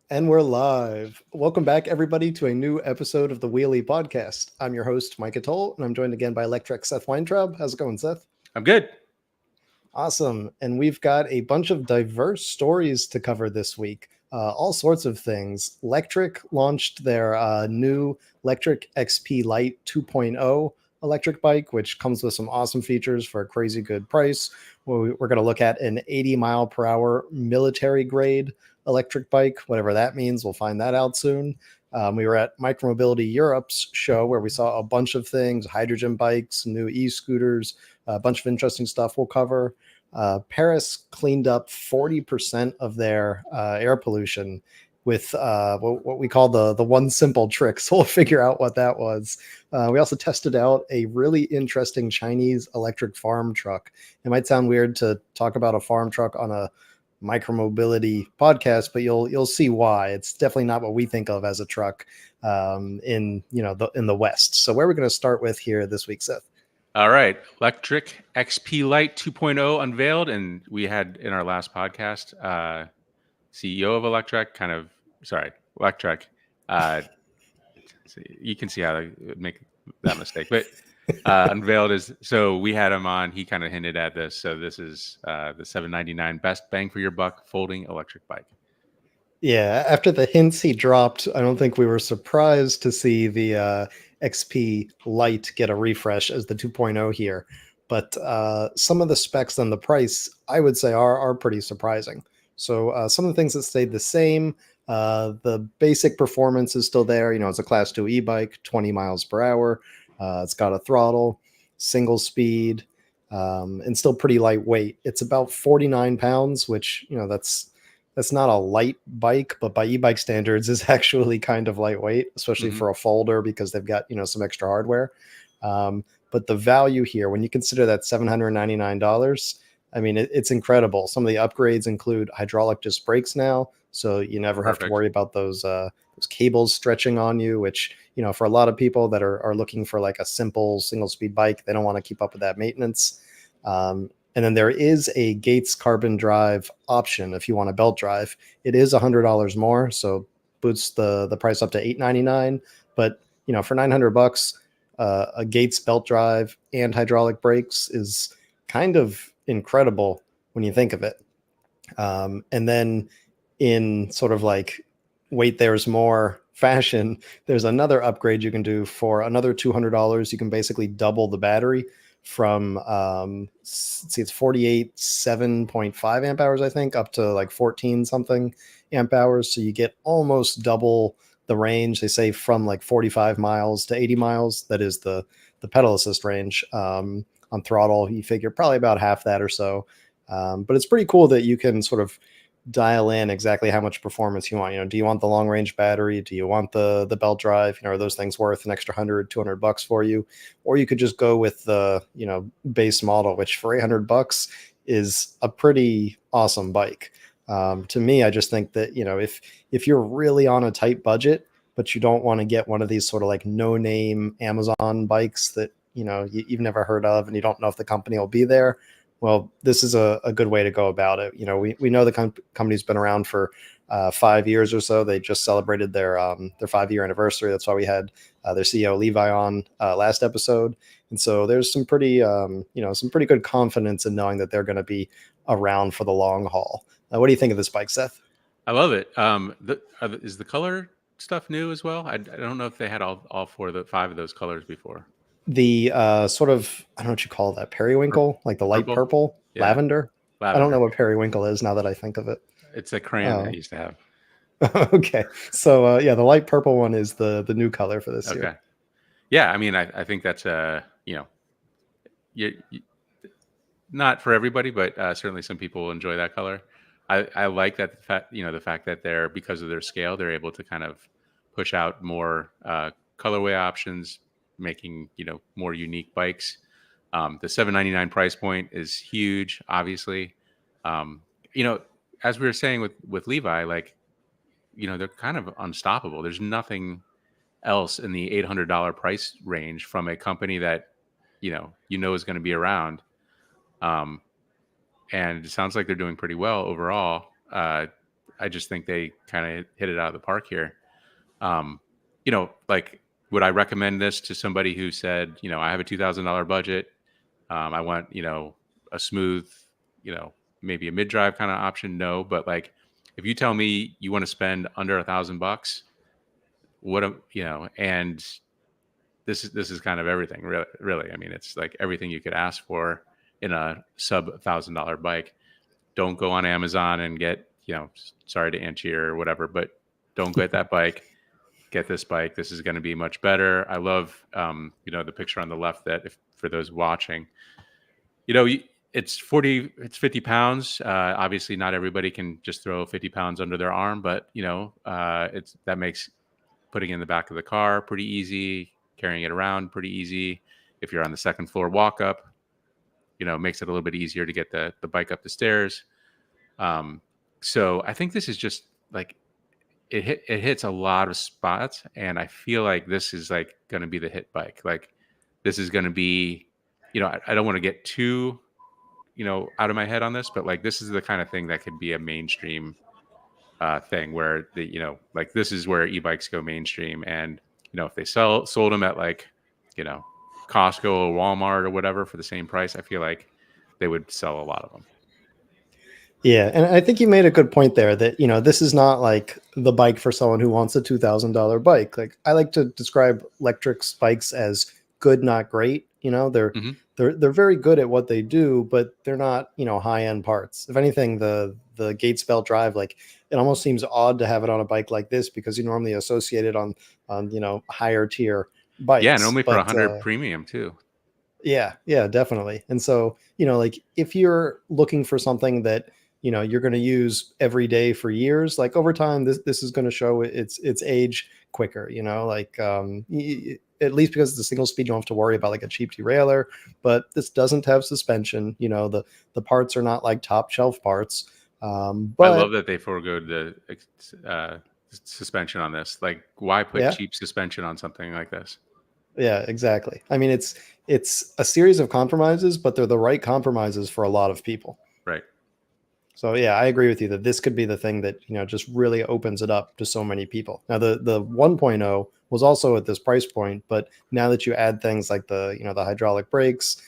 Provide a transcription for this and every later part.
And we're live. Welcome back, everybody, to a new episode of the Wheelie Podcast. I'm your host, Mike Atoll, and I'm joined again by Lectric Seth Weintraub. How's it going, Seth? I'm good. Awesome. And we've got a bunch of diverse stories to cover this week. All sorts of things. Lectric launched their new Lectric XP Lite 2.0 electric bike, which comes with some awesome features for a crazy good price. We're going to look at an 80-mile-per-hour military grade electric bike, whatever that means. We'll find that out soon. We were at Micromobility Europe's show where we saw a bunch of things, hydrogen bikes, new e-scooters, a bunch of interesting stuff we'll cover. Paris cleaned up 40% of their air pollution with what we call the one simple trick. So we'll figure out what that was. We also tested out a really interesting Chinese electric farm truck. It might sound weird to talk about a farm truck on a micromobility podcast, but you'll see why. It's definitely not what we think of as a truck in the West. So where are we going to start with here this week, Seth? All right. Lectric XP Lite 2.0 unveiled. And we had in our last podcast, CEO of Electrek. So you can see how they make that mistake. But unveiled is, so we had him on. He kind of hinted at this. So this is the $799 best bang for your buck folding electric bike. Yeah, after the hints he dropped, I don't think we were surprised to see the XP Lite get a refresh as the 2.0 here. But some of the specs and the price, I would say, are pretty surprising. So some of the things that stayed the same, the basic performance is still there. It's a Class 2 e-bike, 20 miles per hour. It's got a throttle, single speed, and still pretty lightweight. It's about 49 pounds, which, that's not a light bike, but by e-bike standards is actually kind of lightweight, especially for a folder because they've got, some extra hardware. But the value here, when you consider that $799, I mean, it's incredible. Some of the upgrades include hydraulic disc brakes now, so you never have to worry about those cables stretching on you, which, for a lot of people that are looking for like a simple single speed bike, they don't want to keep up with that maintenance. And then there is a Gates carbon drive option if you want a belt drive. It is $100 more, so boosts the price up to $899. But for $900, a Gates belt drive and hydraulic brakes is kind of incredible when you think of it. And then in sort of like wait, there's more fashion, there's another upgrade you can do for another $200. You can basically double the battery from it's 48 7.5 amp hours, I think, up to like 14 something amp hours. So you get almost double the range. They say from like 45 miles to 80 miles. That is the pedal assist range. On throttle, you figure probably about half that or so. But it's pretty cool that you can sort of dial in exactly how much performance you want. Do you want the long range battery? Do you want the belt drive? Are those things worth an extra $100-$200 for you? Or you could just go with the, base model, which for $800 is a pretty awesome bike. To me, I just think that, if you're really on a tight budget, but you don't want to get one of these sort of like no name Amazon bikes that, you've never heard of and you don't know if the company will be there, well, this is a good way to go about it. We know the company's been around for 5 years or so. They just celebrated their 5-year anniversary. That's why we had their CEO Levi on last episode. And so there's some pretty good confidence in knowing that they're going to be around for the long haul. What do you think of this bike, Seth? I love it. Is the color stuff new as well? I don't know if they had all 5 of those colors before. The sort of, I don't know what you call that, periwinkle, like the light purple, yeah. Lavender. I don't know what periwinkle is now that I think of it. It's a crayon I used to have. Okay, so the light purple one is the new color for this year. Yeah, I mean, I think that's not for everybody, but certainly some people will enjoy that color. I like that the fact that they're, because of their scale, they're able to kind of push out more colorway options, making more unique bikes. The $799 price point is huge, obviously. As we were saying with Levi, like, they're kind of unstoppable. There's nothing else in the $800 price range from a company that is going to be around. And it sounds like they're doing pretty well overall. I just think they kind of hit it out of the park here. Um, like, would I recommend this to somebody who said, I have a $2,000 budget. I want, a smooth, maybe a mid drive kind of option? No, but like, if you tell me you want to spend under $1,000, and this is kind of everything, really, really. I mean, it's like everything you could ask for in a sub $1,000 bike. Don't go on Amazon and get, sorry to ant you or whatever, but don't get that bike. Get this bike. This is going to be much better. I love, the picture on the left that, if for those watching, it's 50 pounds. Obviously not everybody can just throw 50 pounds under their arm, but that makes putting it in the back of the car pretty easy, carrying it around pretty easy. If you're on the second floor walk up, makes it a little bit easier to get the bike up the stairs. So I think this is just like, it hits a lot of spots, and I feel like this is like going to be the hit bike. Like, this is going to be, I don't want to get too, out of my head on this, but like, this is the kind of thing that could be a mainstream thing where like, this is where e-bikes go mainstream. And, if they sold them at like, Costco or Walmart or whatever for the same price, I feel like they would sell a lot of them. Yeah, and I think you made a good point there that, this is not like the bike for someone who wants a $2,000 bike. Like, I like to describe Lectric's bikes as good, not great. They're Mm-hmm. they're very good at what they do, but they're not, high end parts. If anything, the Gates belt drive, like, it almost seems odd to have it on a bike like this, because you normally associate it on higher tier Yeah, and bikes. only for But 100 premium too. yeah, definitely. And so, like, if you're looking for something that, you're going to use every day for years, like, over time, this is going to show its age quicker, like, at least because it's a single speed, you don't have to worry about like a cheap derailleur. But this doesn't have suspension, the parts are not like top shelf parts. I love But that they forego the suspension on this. Like, why put yeah, cheap suspension on something like this? yeah, exactly. I mean, it's a series of compromises, but they're the right compromises for a lot of people. Right. So yeah, I agree with you that this could be the thing that, just really opens it up to so many people. Now, the 1.0 was also at this price point, but now that you add things like the hydraulic brakes,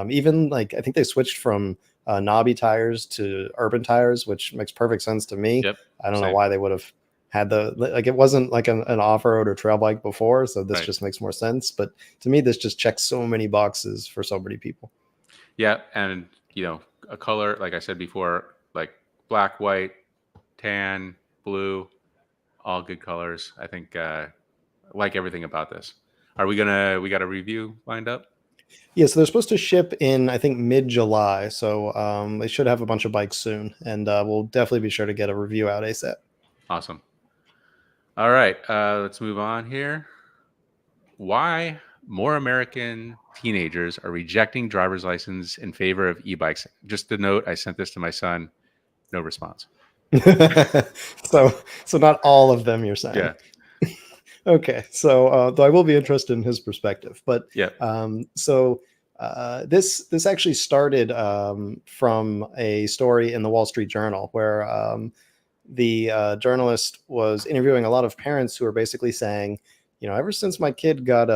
even like, I think they switched from knobby tires to urban tires, which makes perfect sense to me. Yep. I don't know Same. why they would have had like, it wasn't like an off-road or trail bike before, so this Right. just makes more sense. But to me, this just checks so many boxes for so many people. Yeah, and a color, like I said before, like black, white, tan, blue, all good colors. I think like everything about this. We got a review lined up? Yeah, so they're supposed to ship in, I think, mid-July. So they should have a bunch of bikes soon, and we'll definitely be sure to get a review out ASAP. Awesome. All right, let's move on here. Why more American teenagers are rejecting driver's license in favor of e-bikes? Just a note, I sent this to my son. No response. so so not all of them, you're saying. Yeah. Okay, so though I will be interested in his perspective, but Yeah. this actually started from a story in the Wall Street Journal, where the journalist was interviewing a lot of parents who are basically saying, ever since my kid got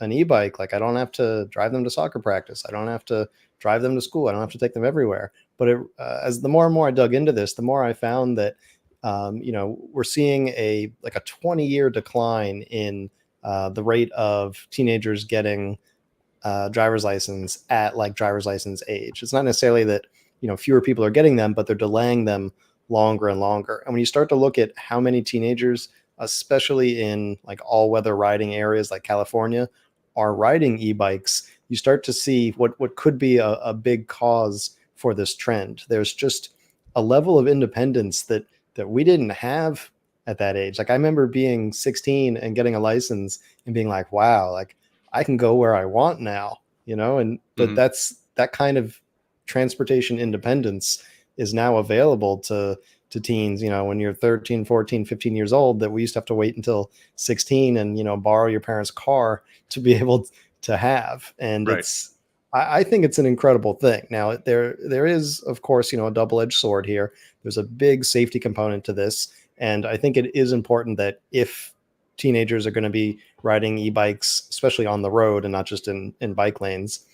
an e-bike, like, I don't have to drive them to soccer practice, I don't have to drive them to school, I don't have to take them everywhere. But as the more and more I dug into this, the more I found that we're seeing a 20-year decline in the rate of teenagers getting driver's license at like driver's license age. It's not necessarily that fewer people are getting them, but they're delaying them longer and longer. And when you start to look at how many teenagers, especially in like all-weather riding areas like California, are riding e-bikes, you start to see what could be a big cause for this trend. There's just a level of independence that we didn't have at that age. Like, I remember being 16 and getting a license and being like, wow, like, I can go where I want now, and but Hmm. that kind of transportation independence is now available to teens, when you're 13, 14, 15 years old, that we used to have to wait until 16 and, borrow your parents' car to be able to have. And Right. I think it's an incredible thing. Now, there is, of course, a double-edged sword here. There's a big safety component to this, and I think it is important that if teenagers are going to be riding e-bikes, especially on the road and not just in bike lanes,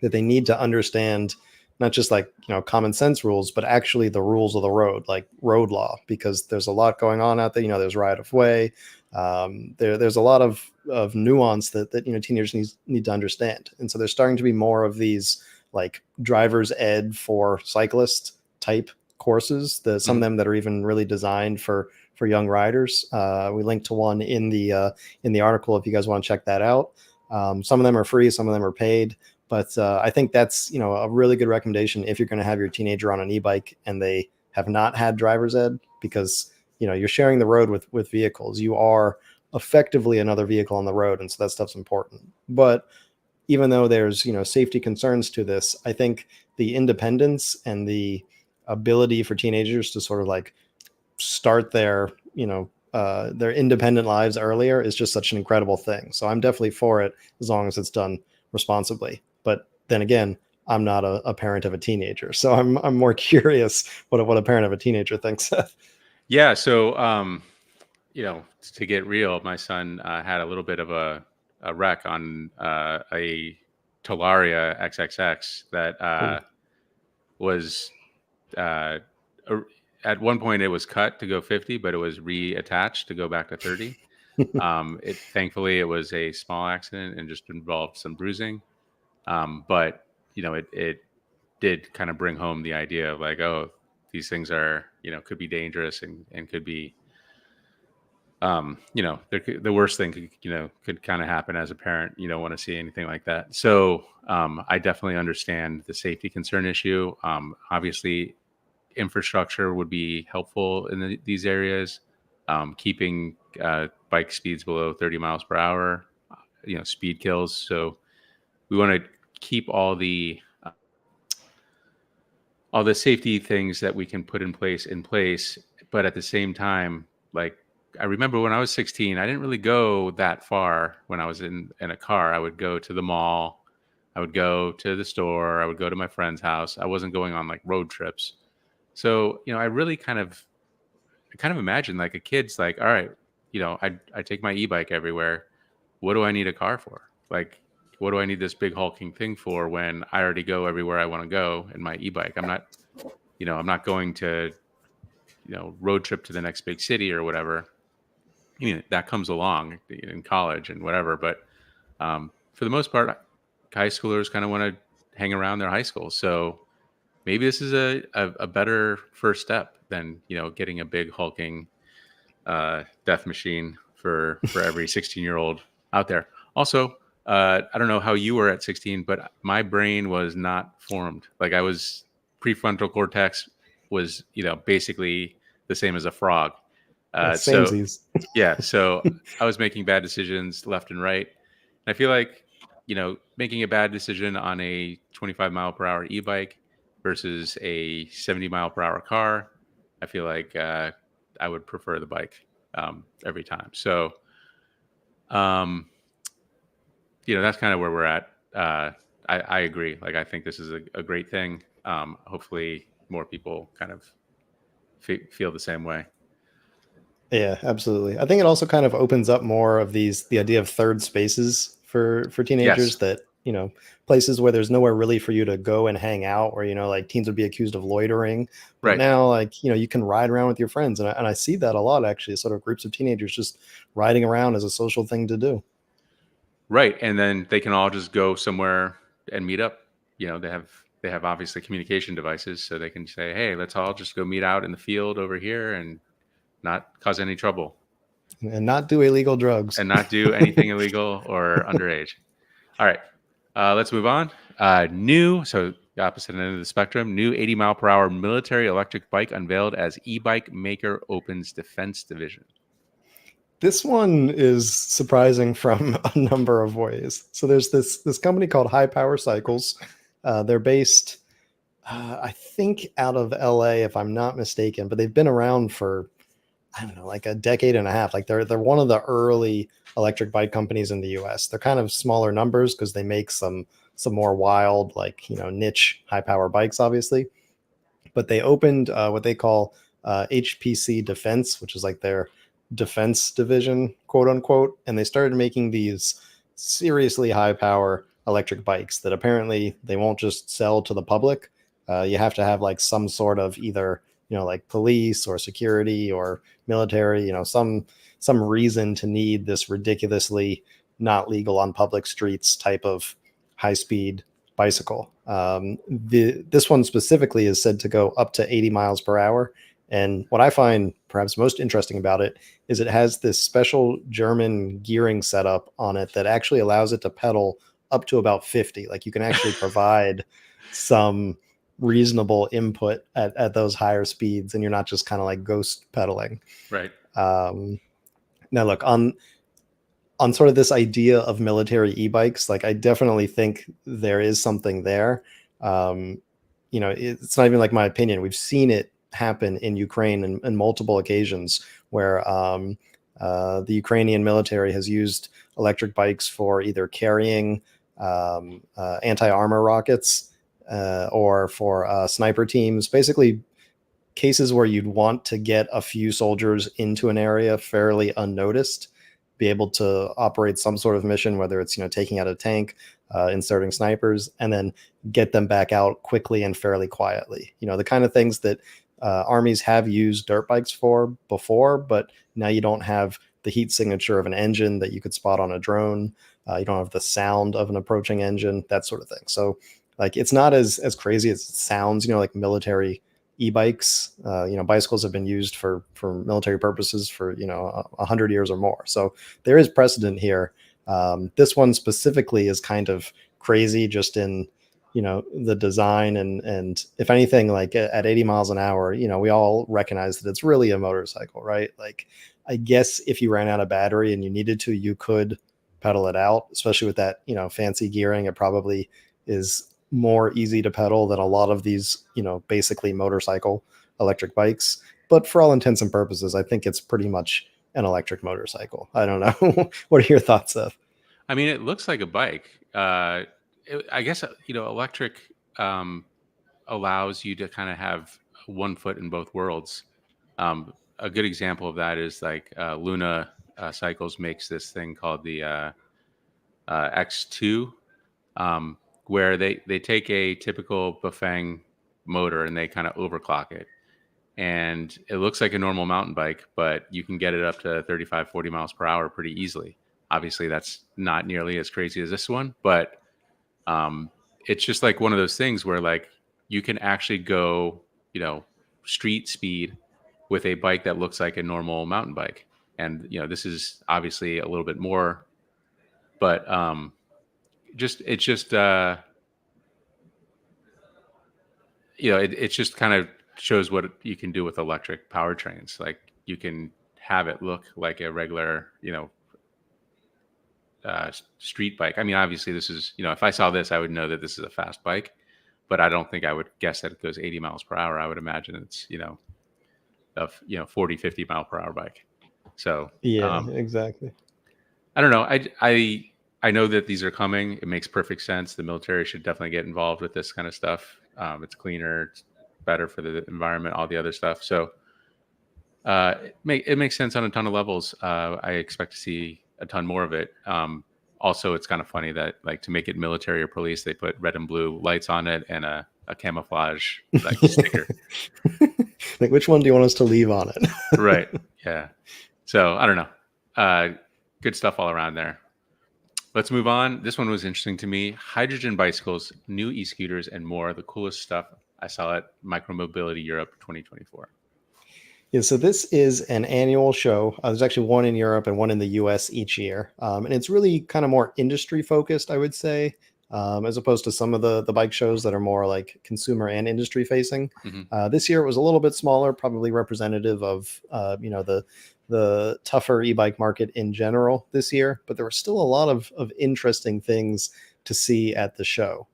that they need to understand not just like common sense rules, but actually the rules of the road, like road law, because there's a lot going on out there. There's right of way. There's a lot of nuance that teenagers need to understand, and so there's starting to be more of these like driver's ed for cyclist type courses. Some of Mhm. them that are even really designed for young riders. We linked to one in the article if you guys want to check that out. Some of them are free, some of them are paid. But I think that's a really good recommendation if you're going to have your teenager on an e-bike and they have not had driver's ed, because you're sharing the road with vehicles. You are effectively another vehicle on the road, and so that stuff's important. But even though there's safety concerns to this, I think the independence and the ability for teenagers to sort of like start their independent lives earlier is just such an incredible thing. So I'm definitely for it as long as it's done responsibly. But then again, I'm not a parent of a teenager, so I'm more curious what a parent of a teenager thinks. Yeah. So, to get real, my son had a little bit of a wreck on a Talaria XXX that Oh. was uh, a- at one point it was cut to go 50, but it was reattached to go back to 30. It thankfully it was a small accident and just involved some bruising. But it did kind of bring home the idea of like, oh, these things are could be dangerous and could be the worst thing could kind of happen as a parent. You don't want to see anything like that. So I definitely understand the safety concern issue. Obviously, infrastructure would be helpful in these areas. Keeping bike speeds below 30 miles per hour, speed kills. So we want to keep all the safety things that we can put in place, but at the same time, like, I remember when I was 16, I didn't really go that far when I was in a car. I would go to the mall, I would go to the store, I would go to my friend's house. I wasn't going on like road trips. So I really kind of imagine like a kid's like, all right, I take my e-bike everywhere. What do I need a car for? Like, what do I need this big hulking thing for when I already go everywhere I want to go in my e-bike? I'm not going to, road trip to the next big city or whatever. That comes along in college and whatever. But for the most part, high schoolers kind of want to hang around their high school. So maybe this is a better first step than, getting a big hulking death machine for every 16-year-old out there. Also, I don't know how you were at 16, but my brain was not formed. Like, I was prefrontal cortex was basically the same as a frog. So Samesies. yeah, so I was making bad decisions left and right. And I feel like making a bad decision on a 25 mile per hour e-bike versus a 70 mile per hour car, I feel like I would prefer the bike every time. So, um, that's kind of where we're at. I agree. Like, I think this is a great thing. Hopefully, more people kind of feel the same way. Yeah, absolutely. I think it also kind of opens up more of the idea of third spaces for Yes. teenagers, that, places where there's nowhere really for you to go and hang out, where, like teens would be accused of loitering. But Right. now, like, you can ride around with your friends. And I see that a lot, actually, sort of groups of teenagers just riding around as a social thing to do. Right. And then they can all just go somewhere and meet up. They have obviously communication devices, so they can say, "Hey, let's all just go meet out in the field over here and not cause any trouble And not do illegal drugs. and not do anything illegal or underage." All right. Let's move on. So the opposite end of the spectrum, new 80 mile per hour military electric bike unveiled as e-bike maker opens defense division. This one is surprising from a number of ways. So there's this company called High Power Cycles. They're based, I think, out of LA, if I'm not mistaken, but they've been around for, I don't know, like a decade and a half. Like they're one of the early electric bike companies in the US. They're kind of smaller numbers because they make some more wild, like, niche high power bikes, obviously. But they opened what they call HPC Defense, which is like their defense division, quote unquote. And they started making these seriously high power electric bikes that apparently they won't just sell to the public. You have to have like some sort of either, like police or security or military, some reason to need this ridiculously not legal on public streets type of high speed bicycle. This one specifically is said to go up to 80 miles per hour. And what I find perhaps most interesting about it is it has this special German gearing setup on it that actually allows it to pedal up to about 50. Like you can actually provide some reasonable input at those higher speeds, and you're not just kind of like ghost pedaling. Right. Um, Now, look, on sort of this idea of military e-bikes, like I definitely think there is something there. Um, it's not even like my opinion. We've seen it happen in Ukraine in multiple occasions where the Ukrainian military has used electric bikes for either carrying anti-armor rockets or for sniper teams. Basically, cases where you'd want to get a few soldiers into an area fairly unnoticed, be able to operate some sort of mission, whether it's taking out a tank, inserting snipers, and then get them back out quickly and fairly quietly. The kind of things that armies have used dirt bikes for before, but now you don't have the heat signature of an engine that you could spot on a drone. You don't have the sound of an approaching engine, that sort of thing. So like it's not as crazy as it sounds. Like military e-bikes, bicycles have been used for military purposes for 100 years or more. So there is precedent here. This one specifically is kind of crazy just in the design, and if anything, like at 80 miles an hour, we all recognize that it's really a motorcycle, right? Like I guess if you ran out of battery and you needed to, you could pedal it out, especially with that fancy gearing. It probably is more easy to pedal than a lot of these, basically motorcycle electric bikes. But for all intents and purposes, I think it's pretty much an electric motorcycle. I don't know. What are your thoughts, Seth? I mean, it looks like a bike. I guess electric um, allows you to kind of have one foot in both worlds. A good example of that is like Luna Cycles makes this thing called the X2, um, where they take a typical Bafang motor and they kind of overclock it. And it looks like a normal mountain bike, but you can get it up to 35, 40 miles per hour pretty easily. Obviously, that's not nearly as crazy as this one, but um, it's just like one of those things where like you can actually go, street speed with a bike that looks like a normal mountain bike. And this is obviously a little bit more, but it's just it's just kind of shows what you can do with electric powertrains. Like you can have it look like a regular, street bike. I mean, obviously, this is, if I saw this, I would know that this is a fast bike, but I don't think I would guess that it goes 80 miles per hour. I would imagine it's, a 40, 50 mile per hour bike. So, Yeah, exactly. I don't know. I know that these are coming. It makes perfect sense. The military should definitely get involved with this kind of stuff. It's cleaner, it's better for the environment, all the other stuff. So, it makes sense on a ton of levels. I expect to see a ton more of it. Also, it's kind of funny that like to make it military or police, they put red and blue lights on it and a camouflage like sticker. Like, which one do you want us to leave on it? Right. Yeah. So I don't know. Good stuff all around there. Let's move on. This one was interesting to me. Hydrogen bicycles, new e-scooters, and more. The coolest stuff I saw at Micromobility Europe 2024. Yeah, so this is an annual show. There's actually one in Europe and one in the US each year. And it's really kind of more industry focused, I would say, as opposed to some of the bike shows that are more like consumer and industry facing. Mm-hmm. This year it was a little bit smaller, probably representative of the tougher e-bike market in general this year, but there were still a lot of interesting things to see at the show.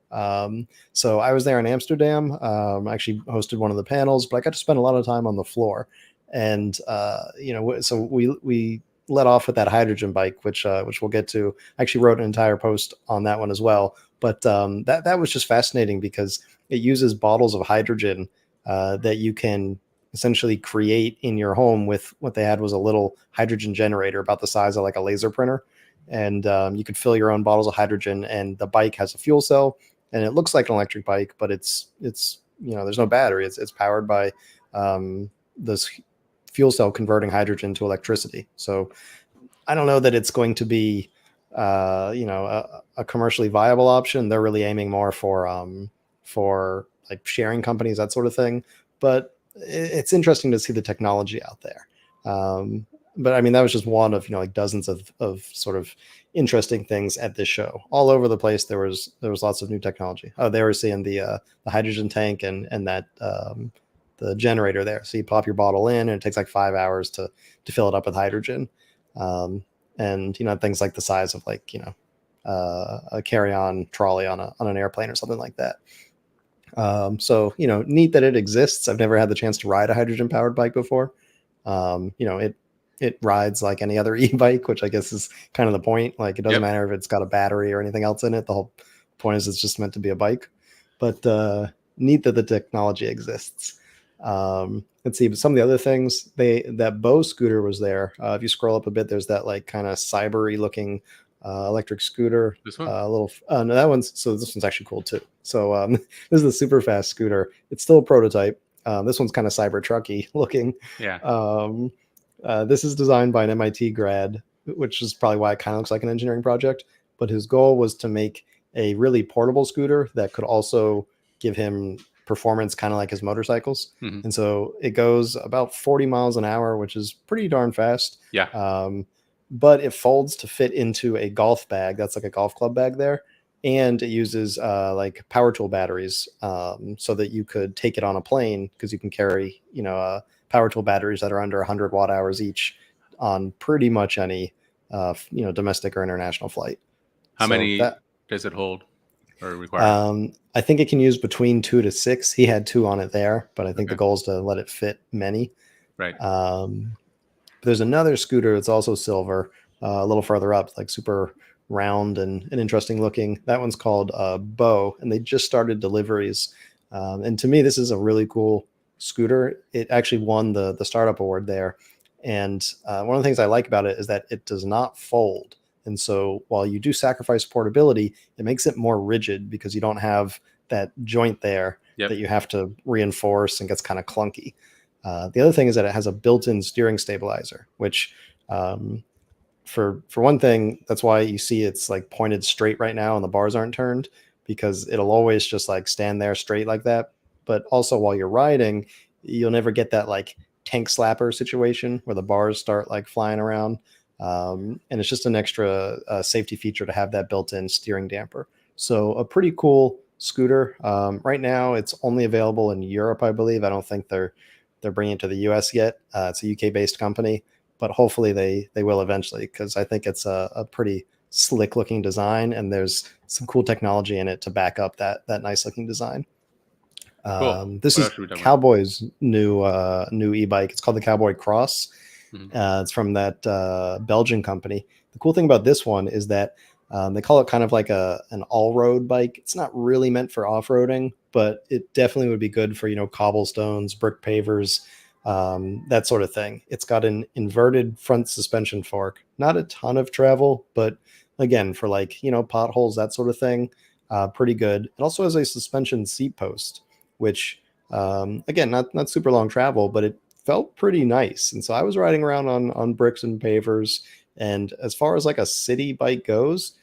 So I was there in Amsterdam. I actually hosted one of the panels, but I got to spend a lot of time on the floor. And so we let off with that hydrogen bike, which we'll get to. I actually wrote an entire post on that one as well. But that was just fascinating because it uses bottles of hydrogen that you can essentially create in your home. With what they had was a little hydrogen generator about the size of like a laser printer, and you could fill your own bottles of hydrogen. And the bike has a fuel cell, and it looks like an electric bike, but it's there's no battery. It's powered by this fuel cell converting hydrogen to electricity. So I don't know that it's going to be a commercially viable option. They're really aiming more for like sharing companies, that sort of thing. But it's interesting to see the technology out there. But I mean, that was just one of like dozens of sort of interesting things at this show. All over the place, there was lots of new technology. Oh, they were seeing the hydrogen tank and that the generator there. So you pop your bottle in, and it takes like 5 hours to fill it up with hydrogen. Um, and things like the size of like a carry-on trolley on an airplane or something like that. So neat that it exists. I've never had the chance to ride a hydrogen powered bike before. It rides like any other e-bike, which I guess is kind of the point. Like it doesn't Yep. matter if it's got a battery or anything else in it. The whole point is it's just meant to be a bike. But neat that the technology exists. Let's see, but some of the other things, that Bow scooter was there. If you scroll up a bit, there's that like kind of cybery looking electric scooter. This one. A little no, that one's so this one's actually cool too. So this is the super fast scooter. It's still a prototype. This one's kind of cyber trucky looking. Yeah. Um, this is designed by an MIT grad, which is probably why it kind of looks like an engineering project. But his goal was to make a really portable scooter that could also give him performance kind of like his motorcycles. Hmm. And so it goes about 40 miles an hour, which is pretty darn fast. Yeah. But it folds to fit into a golf bag. That's like a golf club bag there. And it uses like power tool batteries, so that you could take it on a plane, because you can carry, power tool batteries that are under 100 watt hours each on pretty much any, domestic or international flight. How So many that, does it hold or require? I think it can use between 2 to 6. He had 2 on it there, but I think the Okay. goal is to let it fit many. Right. Um, there's another scooter that's also silver, a little further up, like super round and interesting looking. That one's called Bow, and they just started deliveries. And to me, this is a really cool scooter. It actually won the startup award there. And one of the things I like about it is that it does not fold. And so while you do sacrifice portability, it makes it more rigid because you don't have that joint there Yep. that you have to reinforce and gets kind of clunky. The other thing is that it has a built-in steering stabilizer, which, for one thing, that's why you see it's like pointed straight right now and the bars aren't turned, because it'll always just like stand there straight like that. But also while you're riding, you'll never get that like tank slapper situation where the bars start like flying around. And it's just an extra safety feature to have that built-in steering damper. So a pretty cool scooter. Right now, it's only available in Europe, I believe. I don't think they're bringing it to the US yet. It's a UK based company, but hopefully they will eventually, because I think it's a pretty slick looking design, and there's some cool technology in it to back up that nice looking design. Cool. This What is else should we talk about? Cowboy's new e-bike. It's called the Cowboy Cross. Mhm. It's from that Belgian company. The cool thing about this one is that they call it kind of like an all-road bike. It's not really meant for off-roading, but it definitely would be good for cobblestones, brick pavers, that sort of thing. It's got an inverted front suspension fork. Not a ton of travel, but again, for like potholes, that sort of thing, pretty good. It also has a suspension seat post, which again, not super long travel, but it felt pretty nice. And so I was riding around on bricks and pavers, and as far as like a city bike goes,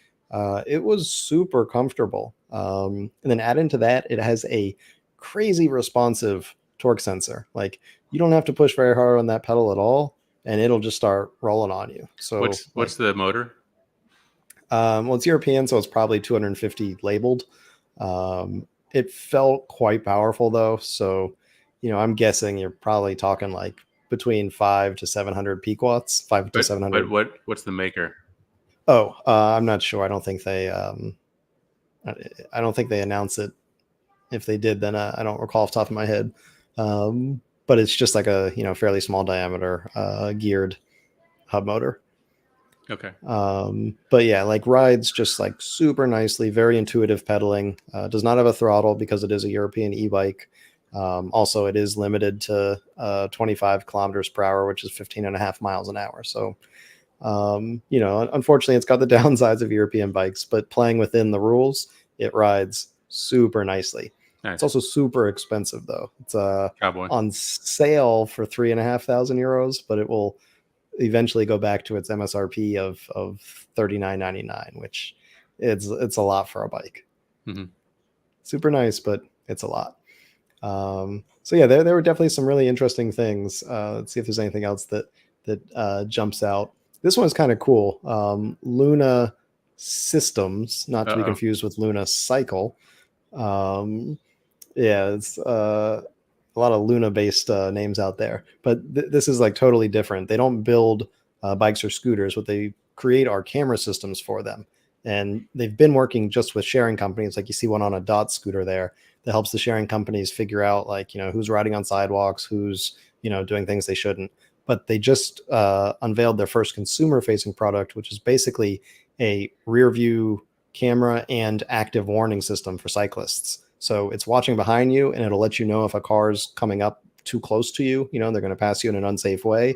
it was super comfortable. And then add into that, it has a crazy responsive torque sensor. Like you don't have to push very hard on that pedal at all, and it'll just start rolling on you. So What's like, the motor? well, it's European, so it's probably 250 labeled. It felt quite powerful though, so I'm guessing you're probably talking like between 5 to 700 peak watts, five to But seven but hundred. what's the maker? Oh, I'm not sure. I don't think I don't think they announced it. If they did, then I don't recall off the top of my head. Um, but it's just like a fairly small diameter geared hub motor. Okay. But yeah, like rides just like super nicely, very intuitive pedaling. Does not have a throttle because it is a European e-bike. Also, it is limited to 25 kilometers per hour, which is 15 and a half miles an hour. So, unfortunately, it's got the downsides of European bikes, but playing within the rules, it rides super nicely. It's Nice. also super expensive though. It's Cowboy. on sale for 3,500 euros, but it will eventually go back to its MSRP of 39.99, which it's a lot for a bike. Hmm. Super nice, but it's a lot. So yeah, there were definitely some really interesting things. Let's see if there's anything else that jumps out. This one's kind of cool. Luna Systems, not to be Uh-oh. confused with Luna Cycle. Um, yeah, it's a lot of Luna based names out there, but this is like totally different. They don't build bikes or scooters. What they create are camera systems for them. And they've been working just with sharing companies. Like you see one on a dot scooter there that helps the sharing companies figure out like, who's riding on sidewalks, who's, doing things they shouldn't. But they just unveiled their first consumer facing product, which is basically a rear view camera and active warning system for cyclists. So it's watching behind you and it'll let you know if a car's coming up too close to you, they're going to pass you in an unsafe way.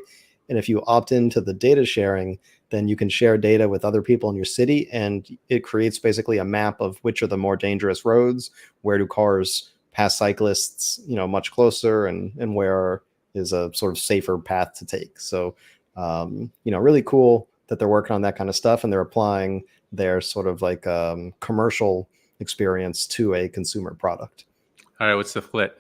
And if you opt into the data sharing, then you can share data with other people in your city and it creates basically a map of which are the more dangerous roads, where do cars pass cyclists, much closer, and where is a sort of safer path to take. So, really cool that they're working on that kind of stuff and they're applying their sort of like commercial experience to a consumer product. All right. What's the flit?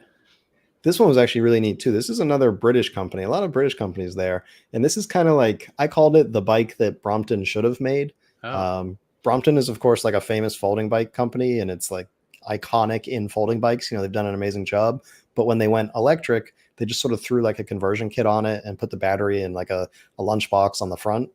This one was actually really neat too. This is another British company, a lot of British companies there. And this is kind of like, I called it the bike that Brompton should have made. Oh, Brompton is, of course, like a famous folding bike company, and it's like iconic in folding bikes. They've done an amazing job. But when they went electric, they just sort of threw like a conversion kit on it and put the battery in like a lunchbox on the front.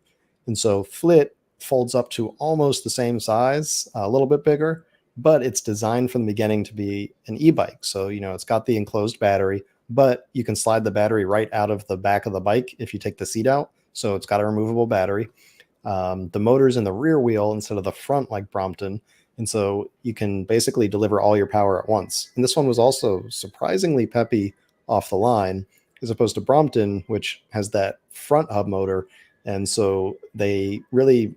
And so Flit folds up to almost the same size, a little bit bigger, but it's designed from the beginning to be an e-bike. So, it's got the enclosed battery, but you can slide the battery right out of the back of the bike if you take the seat out. So it's got a removable battery. The motor's in the rear wheel instead of the front like Brompton. And so you can basically deliver all your power at once. And this one was also surprisingly peppy off the line, as opposed to Brompton, which has that front hub motor. And so they really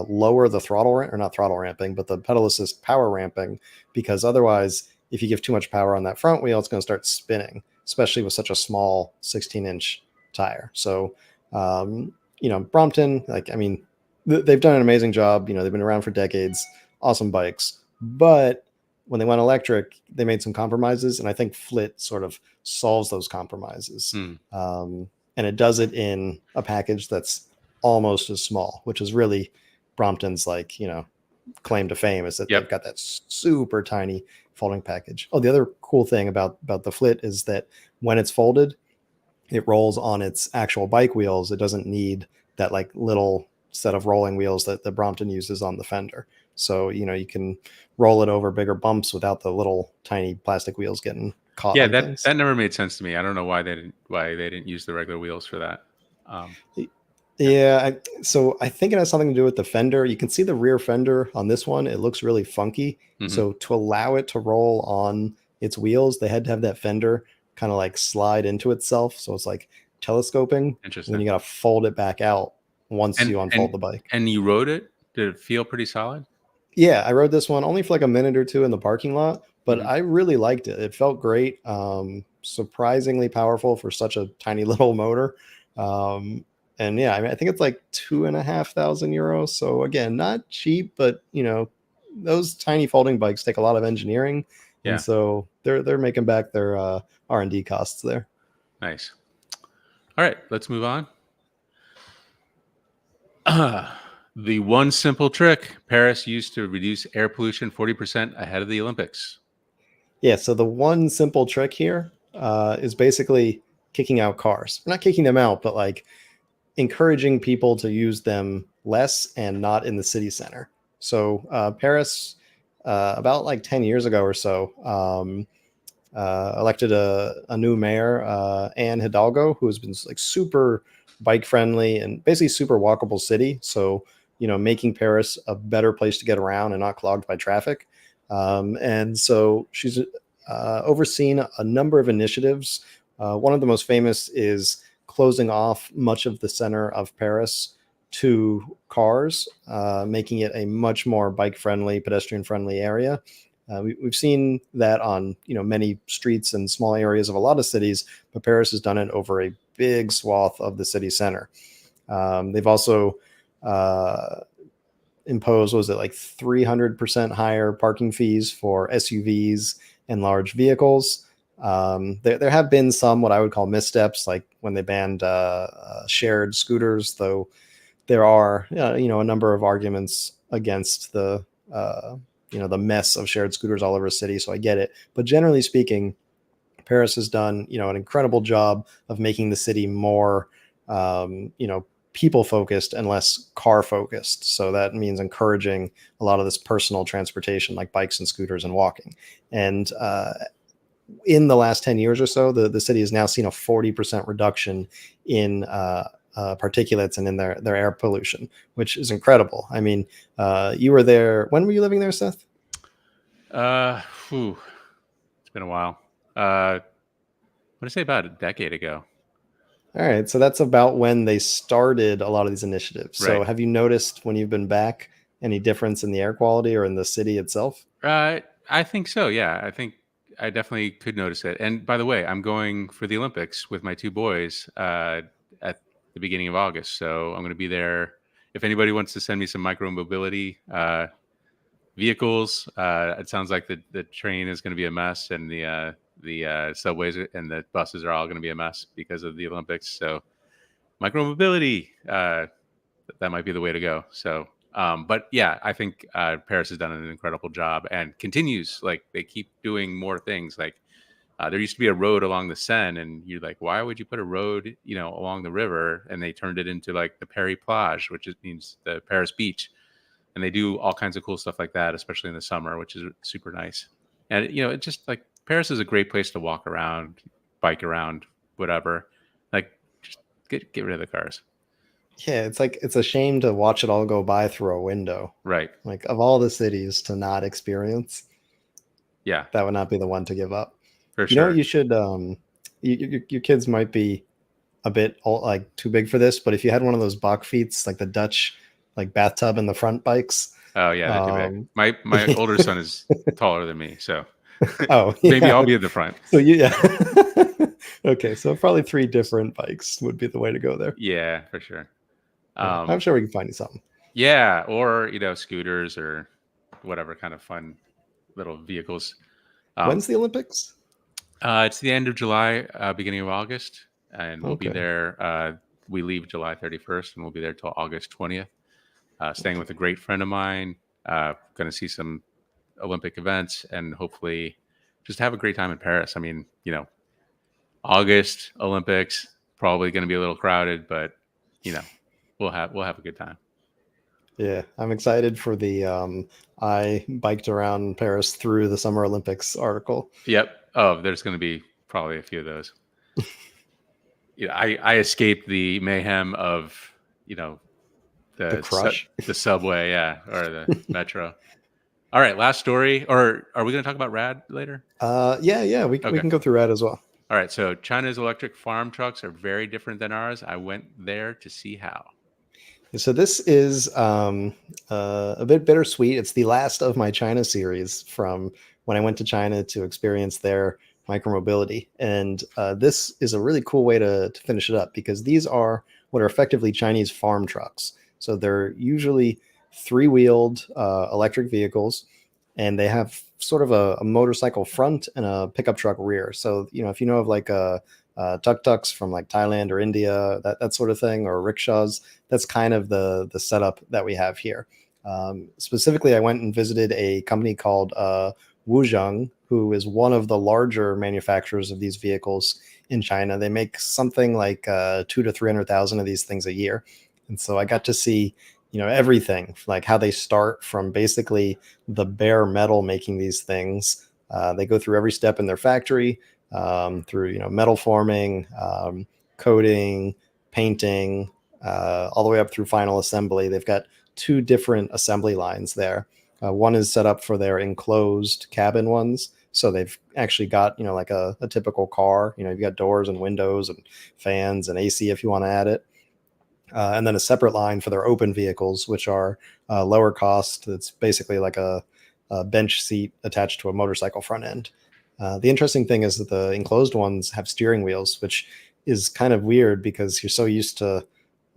lower the throttle or not throttle ramping, but the pedal assist power ramping, because otherwise, if you give too much power on that front wheel, it's going to start spinning, especially with such a small 16-inch tire. So, Brompton, like, I mean, they've done an amazing job. They've been around for decades, awesome bikes. But when they went electric, they made some compromises, and I think Flit sort of solves those compromises. hmm. And it does it in a package that's almost as small, which is really Brompton's like, claim to fame is that they've Yep. got that super tiny folding package. Oh, the other cool thing about the Flit is that when it's folded, it rolls on its actual bike wheels. It doesn't need that like little set of rolling wheels that the Brompton uses on the fender. So, you can roll it over bigger bumps without the little tiny plastic wheels getting caught Yeah, on that things. that never made sense to me. I don't know why they didn't use the regular wheels for that. Um, yeah. Yeah, so I think it has something to do with the fender. You can see the rear fender on this one. It looks really funky. Hmm. So to allow it to roll on its wheels, they had to have that fender kind of like slide into itself. So it's like telescoping, and then Interesting. you got to fold it back out once And you unfold and the bike. and you rode it? Did it feel pretty solid? Yeah, I rode this one only for like a minute or two in the parking lot, but Hmm. I really liked it. It felt great. Surprisingly powerful for such a tiny little motor. Um, and yeah, I mean, I think it's like 2,500 euros. So again, not cheap, but those tiny folding bikes take a lot of engineering, and Yeah. so they're making back their R&D costs there. Nice. All right, let's move on. The one simple trick Paris used to reduce air pollution 40% ahead of the Olympics. Yeah, so the one simple trick here is basically kicking out cars. Not kicking them out, but like encouraging people to use them less and not in the city center. So Paris, about like 10 years ago or so, elected a new mayor, Anne Hidalgo, who has been like super bike friendly and basically super walkable city. So, making Paris a better place to get around and not clogged by traffic. And so she's overseen a number of initiatives. One of the most famous is closing off much of the center of Paris to cars, making it a much more bike friendly, pedestrian friendly area. We've seen that on many streets and small areas of a lot of cities, but Paris has done it over a big swath of the city center. They've also uh, imposed, was it like 300% higher parking fees for SUVs and large vehicles. There have been some what I would call missteps, like when they banned shared scooters, though there are a number of arguments against the mess of shared scooters all over a city. So I get it, but generally speaking, Paris has done an incredible job of making the city more people focused and less car focused. So that means encouraging a lot of this personal transportation like bikes and scooters and walking. And in the last 10 years or so, the city has now seen a 40% reduction in particulates and in their air pollution, which is incredible. I mean, you were there. When were you living there, Seth? Uh, whew, it's been a while. Uh, what did I say, about a decade ago? All right. So that's about when they started a lot of these initiatives. So Right. have you noticed when you've been back any difference in the air quality or in the city itself? I think so. Yeah, I think I definitely could notice it. And by the way, I'm going for the Olympics with my two boys at the beginning of August. So I'm going to be there. If anybody wants to send me some micromobility vehicles, it sounds like the train is going to be a mess, and the subways and the buses are all going to be a mess because of the Olympics. So micromobility, that might be the way to go. So, but yeah, I think Paris has done an incredible job and continues. Like, they keep doing more things. Like, there used to be a road along the Seine, and you're like, why would you put a road, along the river? And they turned it into like the Paris Plage, which means the Paris beach. And they do all kinds of cool stuff like that, especially in the summer, which is super nice. And it just, like, Paris is a great place to walk around, bike around, whatever. Like, just get rid of the cars. Yeah, it's like it's a shame to watch it all go by through a window. Right. Like of all the cities to not experience, Yeah, that would not be the one to give up. for You know, sure. you should. Your kids might be a bit like too big for this, but if you had one of those Bachfiets, like the Dutch, like bathtub in the front bikes. Oh yeah, they're too big. Um, My older son is taller than me, so oh maybe yeah. I'll be at the front. So you yeah. Okay, so probably three different bikes would be the way to go there. Yeah, for sure. Yeah, I'm Um, sure we can find you something. yeah, or scooters or whatever kind of fun little vehicles. Um, When's the Olympics? it's the end of July, beginning of August, and we'll be Okay. there. We leave July 31st, and we'll be there till August 20th. Staying with a great friend of mine. Going to see some Olympic events, and hopefully just have a great time in Paris. I mean, August Olympics, probably going to be a little crowded, but you know, we'll have a good time. Yeah, I'm excited for the I biked around Paris through the Summer Olympics article. Yep. Oh, there's going to be probably a few of those. I escaped the mayhem of you know The the crush. the subway, yeah, or the metro. All right, last story. Or are we going to talk about Rad later? Yeah, we Okay. can go through that as well. All right. So China's electric farm trucks are very different than ours. I went there to see how. So this is a bit bittersweet. It's the last of my China series from when I went to China to experience their micromobility, and this is a really cool way to finish it up because these are what are effectively Chinese farm trucks. So they're usually three-wheeled electric vehicles, and they have sort of a motorcycle front and a pickup truck rear. So if you know of like a tuk-tuks from like Thailand or India, that sort of thing, or rickshaws, that's kind of the setup that we have here. Specifically, I went and visited a company called Wuzheng, who is one of the larger manufacturers of these vehicles in China. They make something like 2 to 300,000 of these things a year, and so I got to see everything, like how they start from basically the bare metal making these things They go through every step in their factory, through metal forming, coating, painting, all the way up through final assembly. They've got two different assembly lines there. One is set up for their enclosed cabin ones. So they've actually got, like a typical car. You've got doors and windows and fans and AC if you want to add it. And then a separate line for their open vehicles, which are lower cost. It's basically like a bench seat attached to a motorcycle front end. The interesting thing is that the enclosed ones have steering wheels, which is kind of weird because you're so used to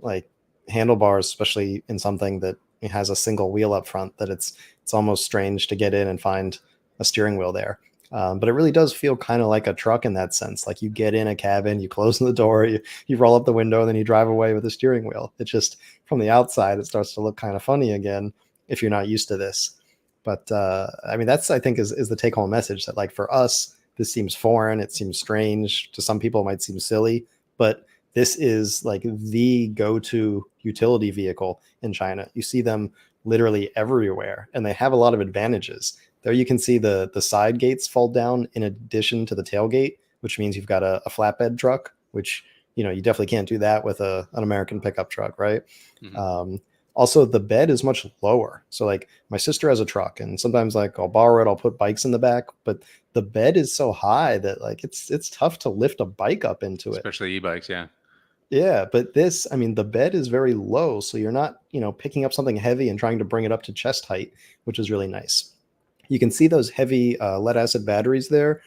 like handlebars, especially in something that has a single wheel up front, that it's almost strange to get in and find a steering wheel there. But it really does feel kind of like a truck in that sense. Like you get in a cabin, you close the door, you roll up the window, and then you drive away with the steering wheel. It just, from the outside, it starts to look kind of funny again if you're not used to this. But I mean, that's, I think, is the take home message, that like for us, this seems foreign. It seems strange. To some people, it might seem silly, but this is like the go-to utility vehicle in China. You see them literally everywhere, and they have a lot of advantages. There you can see the side gates fold down in addition to the tailgate, which means you've got a flatbed truck, which you definitely can't do that with an American pickup truck, right? Mhm. Also, the bed is much lower. So like my sister has a truck, and sometimes like I'll borrow it, I'll put bikes in the back, but the bed is so high that like it's tough to lift a bike up into it. Especially e-bikes, yeah. Yeah, but this, I mean, the bed is very low, so you're not, picking up something heavy and trying to bring it up to chest height, which is really nice. You can see those heavy lead acid batteries there.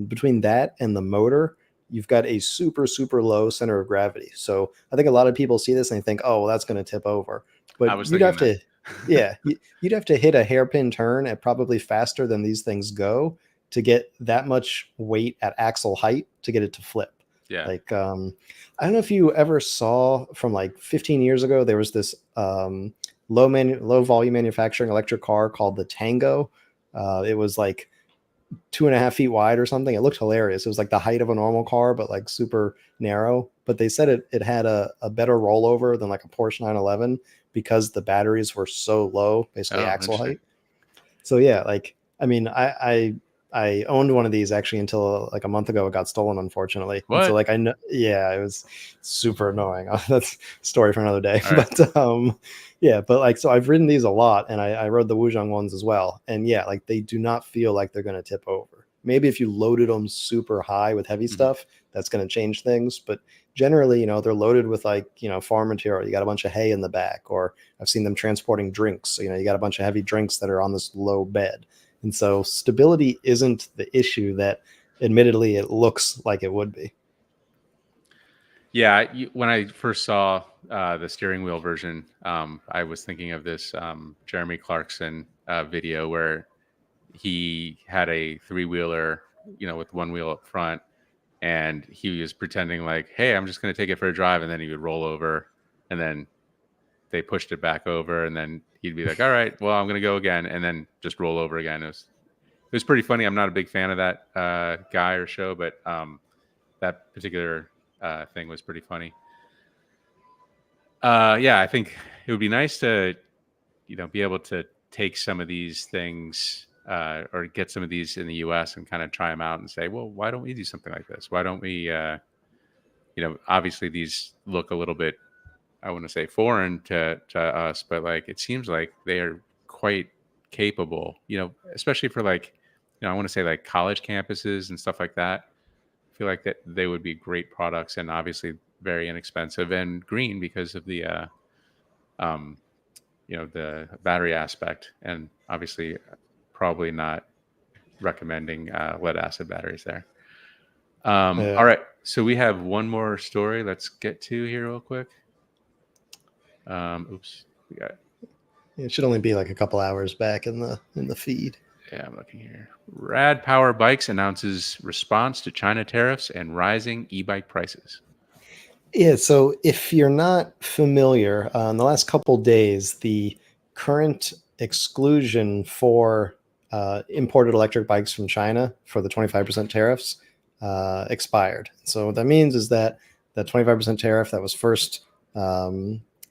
Between that and the motor, you've got a super, super low center of gravity. So I think a lot of people see this and they think, oh, well, that's going to tip over. I But was you'd thinking have that. to, yeah, you'd have to hit a hairpin turn at probably faster than these things go to get that much weight at axle height to get it to flip. Yeah. Like, I don't know if you ever saw from like 15 years ago, there was this low volume manufacturing electric car called the Tango. It was like 2.5 feet wide or something. It looked hilarious. It was like the height of a normal car, but like super narrow. But they said it had a better rollover than like a Porsche 911 because the batteries were so low, basically Oh, axle interesting. height. So yeah, like I mean, I owned one of these actually until like a month ago. It got stolen, unfortunately, and so What? like I know, yeah, it was super annoying. That's a story for another day. All right. But yeah, but like so I've ridden these a lot, and I rode the Wuzhong ones as well, and yeah, like they do not feel like they're going to tip over. Maybe if you loaded them super high with heavy Mhm. stuff, that's going to change things. But generally, they're loaded with like farm material. You got a bunch of hay in the back, or I've seen them transporting drinks. So, you got a bunch of heavy drinks that are on this low bed. And so stability isn't the issue that admittedly it looks like it would be. Yeah, when I first saw the steering wheel version, I was thinking of this Jeremy Clarkson video where he had a three-wheeler, with one wheel up front, and he was pretending like, "Hey, I'm just going to take it for a drive," and then he would roll over, and then they pushed it back over, and then he'd be like, "All right, well, I'm going to go again," and then just roll over again. It was pretty funny. I'm not a big fan of that guy or show, but that particular thing was pretty funny. Yeah, I think it would be nice to, be able to take some of these things or get some of these in the U.S. and kind of try them out and say, well, why don't we do something like this? Why don't we, obviously these look a little bit, I want to say foreign to us, but like it seems like they are quite capable, especially for like, I want to say like college campuses and stuff like that. I feel like that they would be great products and obviously very inexpensive and green because of the um, the battery aspect, and obviously probably not recommending lead acid batteries there. All Yeah, right, so we have one more story. Let's get to here real quick. Oops, we got. it should only be like a couple hours back in the feed. Yeah, I'm looking here. Rad Power Bikes announces response to China tariffs and rising e-bike prices. Yeah, so if you're not familiar, in the last couple days, the current exclusion for imported electric bikes from China for the 25% tariffs expired. So what that means is that the 25% tariff that was first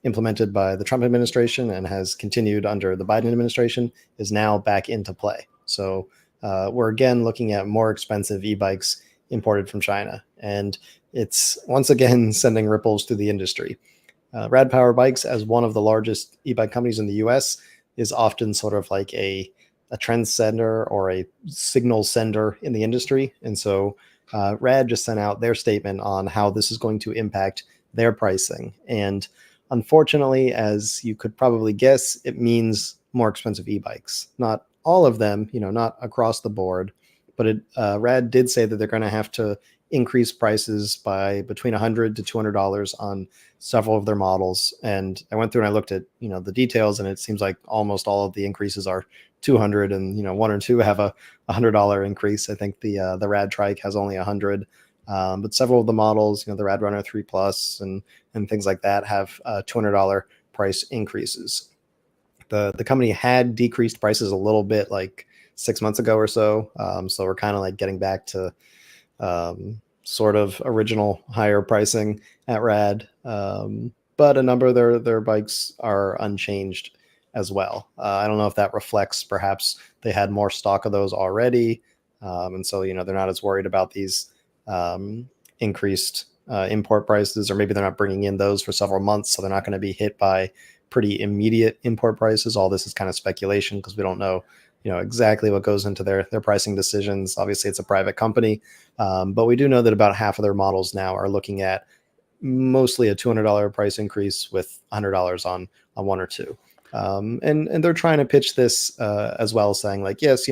implemented by the Trump administration and has continued under the Biden administration is now back into play. So we're again looking at more expensive e-bikes imported from China, and it's once again sending ripples through the industry. Rad Power Bikes, as one of the largest e-bike companies in the U.S., is often sort of like a trend sender or a signal sender in the industry, and so Rad just sent out their statement on how this is going to impact their pricing. And unfortunately, as you could probably guess, it means more expensive e-bikes. Not all of them, not across the board, but Rad did say that they're going to have to increase prices by between $100 to $200 on several of their models. And I went through and I looked at the details, and it seems like almost all of the increases are 200, and one or two have a $100 increase. I think the Rad Trike has only 100, but several of the models, the Rad Runner 3 Plus and things like that, have $200 price increases. The company had decreased prices a little bit like 6 months ago or so, so we're kind of like getting back to sort of original higher pricing at Rad. But a number of their bikes are unchanged as well. I don't know if that reflects perhaps they had more stock of those already, and so they're not as worried about these increased import prices, or maybe they're not bringing in those for several months, so they're not going to be hit by pretty immediate import prices. All this is kind of speculation because we don't know exactly what goes into their pricing decisions. Obviously, it's a private company, but we do know that about half of their models now are looking at mostly a $200 price increase with $100 on one or two. And they're trying to pitch this as well, saying like, yes,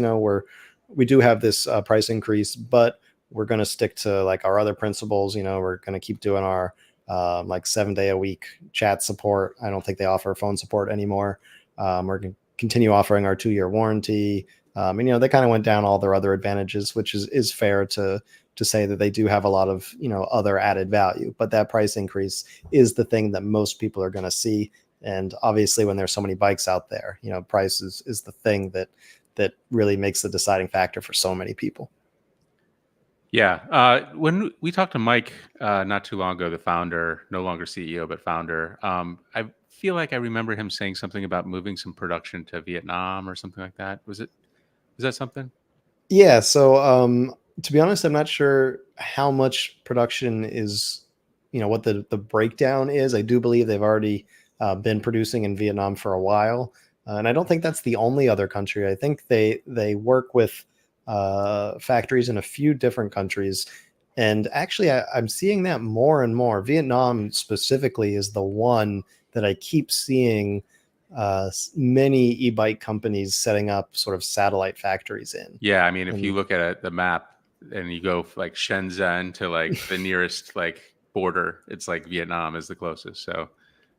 we do have this price increase, but we're going to stick to like our other principles. We're going to keep doing our like 7-day a week chat support. I don't think they offer phone support anymore. We're going to continue offering our 2-year warranty. And they kind of went down all their other advantages, which is fair to say that they do have a lot of other added value. But that price increase is the thing that most people are going to see. And obviously, when there's so many bikes out there, price is the thing that really makes the deciding factor for so many people. Yeah. When we talked to Mike not too long ago, the founder, no longer CEO, but founder, I feel like I remember him saying something about moving some production to Vietnam or something like that. Was that something? Yeah, so to be honest, I'm not sure how much production is, what the breakdown is. I do believe they've already been producing in Vietnam for a while, and I don't think that's the only other country. I think they work with factories in a few different countries, and actually, I'm seeing that more and more. Vietnam specifically is the one that I keep seeing many e-bike companies setting up sort of satellite factories in. Yeah. I mean, if you And look at the map and you go like Shenzhen to like the nearest like border, it's like Vietnam is the closest. So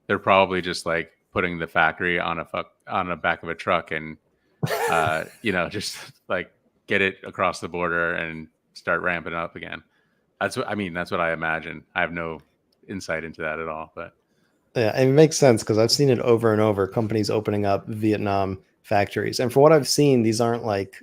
they're probably just like putting the factory on on the back of a truck and just like get it across the border and start ramping it up again. That's what I imagine. I have no insight into that at all, but yeah, it makes sense because I've seen it over and over. Companies opening up Vietnam factories, and from what I've seen, these aren't like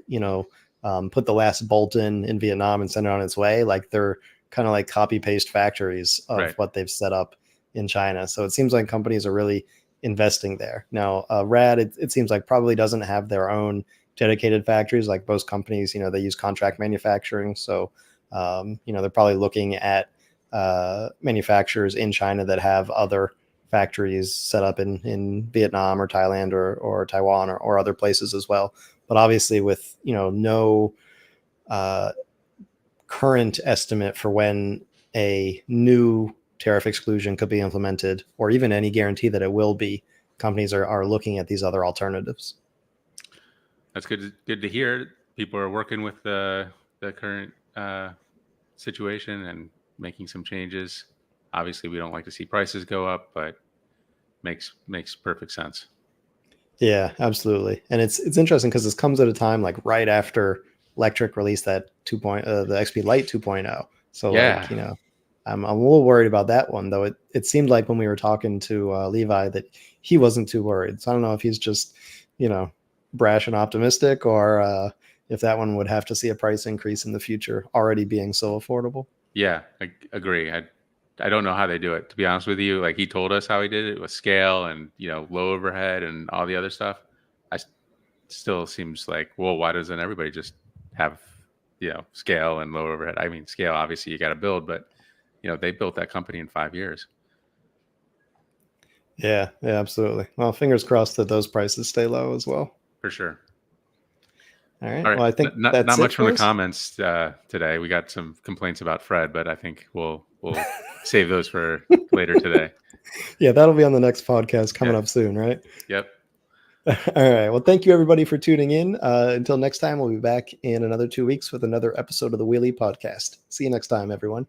put the last bolt in Vietnam and send it on its way. Like they're kind of like copy paste factories of right. what they've set up in China. So it seems like companies are really investing there. Now, Rad, it seems like probably doesn't have their own dedicated factories like most companies. They use contract manufacturing, so they're probably looking at manufacturers in China that have other factories set up in Vietnam or Thailand or Taiwan or other places as well. But obviously, with no uh, current estimate for when a new tariff exclusion could be implemented, or even any guarantee that it will be, companies are looking at these other alternatives. That's good to hear. People are working with the current situation and making some changes. Obviously, we don't like to see prices go up, but makes perfect sense. Yeah, absolutely. And it's interesting because this comes at a time like right after Lectric released that the XP Lite 2.0. So like, Yeah. I'm a little worried about that one though. It seemed like when we were talking to Levi that he wasn't too worried. So I don't know if he's just, you know, brash and optimistic, or if that one would have to see a price increase in the future, already being so affordable. Yeah, I agree. I don't know how they do it, to be honest with you. Like he told us how he did it with scale and low overhead and all the other stuff. I s- Still seems like, well, why doesn't everybody just have scale and low overhead. I mean, scale obviously you got to build, but they built that company in 5 years. Yeah, absolutely. Well, fingers crossed that those prices stay low as well. For sure. All right. All right. Well, I think Not that's it much from for the us. comments today. We got some complaints about Fred, but I think we'll save those for later today. Yeah, that'll be on the next podcast coming Yeah. up soon, right? Yep. All right. Well, thank you everybody for tuning in. Until next time, we'll be back in another 2 weeks with another episode of the Wheelie Podcast. See you next time, everyone.